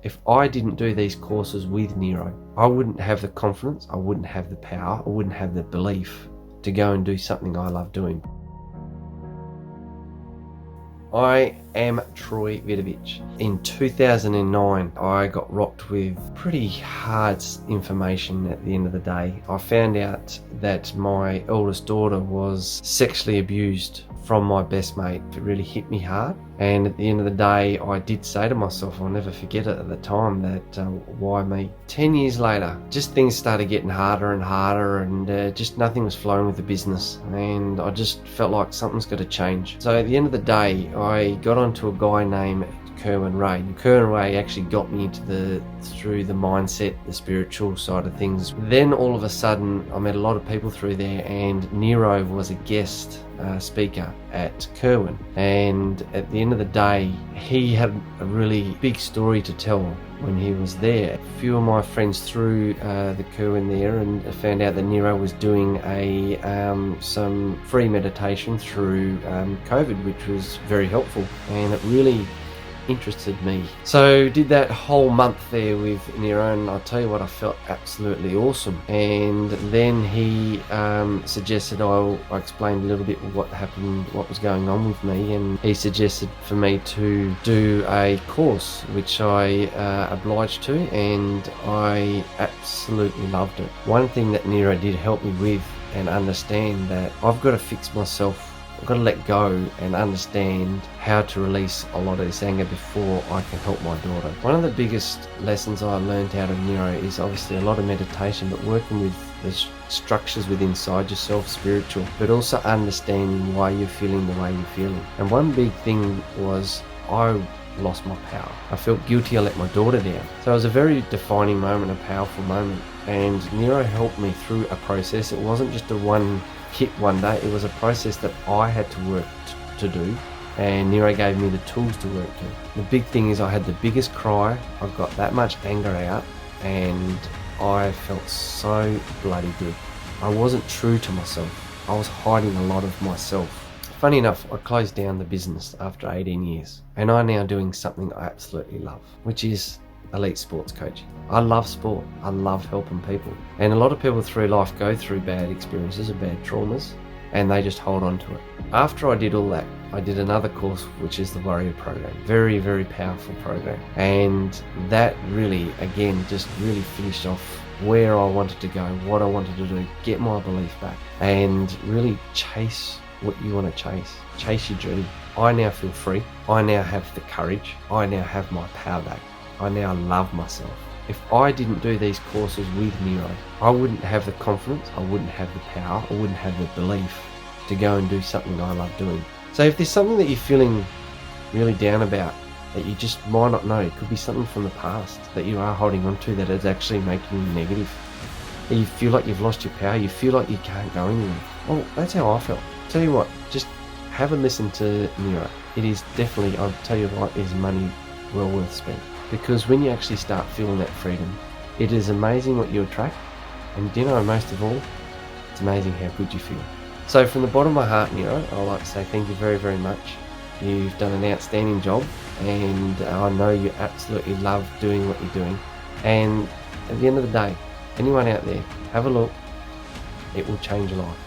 If I didn't do these courses with Nero, I wouldn't have the confidence, I wouldn't have the power, I wouldn't have the belief to go and do something I love doing. I am Troy Vidovich. In 2009, I got rocked with pretty hard information at the end of the day. I found out that my eldest daughter was sexually abused from my best mate. It really hit me hard. And at the end of the day, I did say to myself, I'll never forget it at the time, that why me? 10 years later, just things started getting harder and harder, and just nothing was flowing with the business. And I just felt like something's got to change. So at the end of the day, I got onto a guy named Kerwin Ray. Kerwin Ray actually got me through the mindset, the spiritual side of things. Then all of a sudden, I met a lot of people through there, and Nero was a guest speaker at Kerwin. And at the end of the day, he had a really big story to tell when he was there. A few of my friends through the Kerwin there and found out that Nero was doing some free meditation through COVID, which was very helpful, and it really interested me. So did that whole month there with Nero, and I'll tell you what, I felt absolutely awesome. And then he suggested I explained a little bit what happened, what was going on with me, and he suggested for me to do a course, which I obliged to, and I absolutely loved it. One thing that Nero did help me with and understand, that I've got to fix myself. I've got to let go and understand how to release a lot of this anger before I can help my daughter. One of the biggest lessons I learned out of Nero is obviously a lot of meditation, but working with the structures within inside yourself, spiritual, but also understanding why you're feeling the way you're feeling. And one big thing was I lost my power. I felt guilty I let my daughter down. So it was a very defining moment, a powerful moment. And Nero helped me through a process. It wasn't just a one hit one day, it was a process that I had to work to do, and Nero gave me the tools to work to. The big thing is I had the biggest cry, I got that much anger out, and I felt so bloody good. I wasn't true to myself, I was hiding a lot of myself. Funny enough, I closed down the business after 18 years, and I'm now doing something I absolutely love, which is elite sports coaching. I love sport. I love helping people. And a lot of people through life go through bad experiences or bad traumas, and they just hold on to it. After I did all that, I did another course, which is the Warrior Program. Very, very powerful program. And that really, again, just really finished off where I wanted to go, what I wanted to do, get my belief back, and really chase what you want to chase. Chase your dream. I now feel free. I now have the courage. I now have my power back. I now love myself. If I didn't do these courses with Nero, I wouldn't have the confidence, I wouldn't have the power, I wouldn't have the belief to go and do something I love doing. So if there's something that you're feeling really down about, that you just might not know, it could be something from the past that you are holding on to that is actually making you negative. You feel like you've lost your power, you feel like you can't go anywhere. Well, that's how I felt. Tell you what, just have a listen to Nero. It is definitely, I'll tell you what, is money well worth spent. Because when you actually start feeling that freedom, it is amazing what you attract, and you know, most of all, it's amazing how good you feel. So from the bottom of my heart, Nero, I'd like to say thank you very, very much. You've done an outstanding job, and I know you absolutely love doing what you're doing. And at the end of the day, anyone out there, have a look. It will change your life.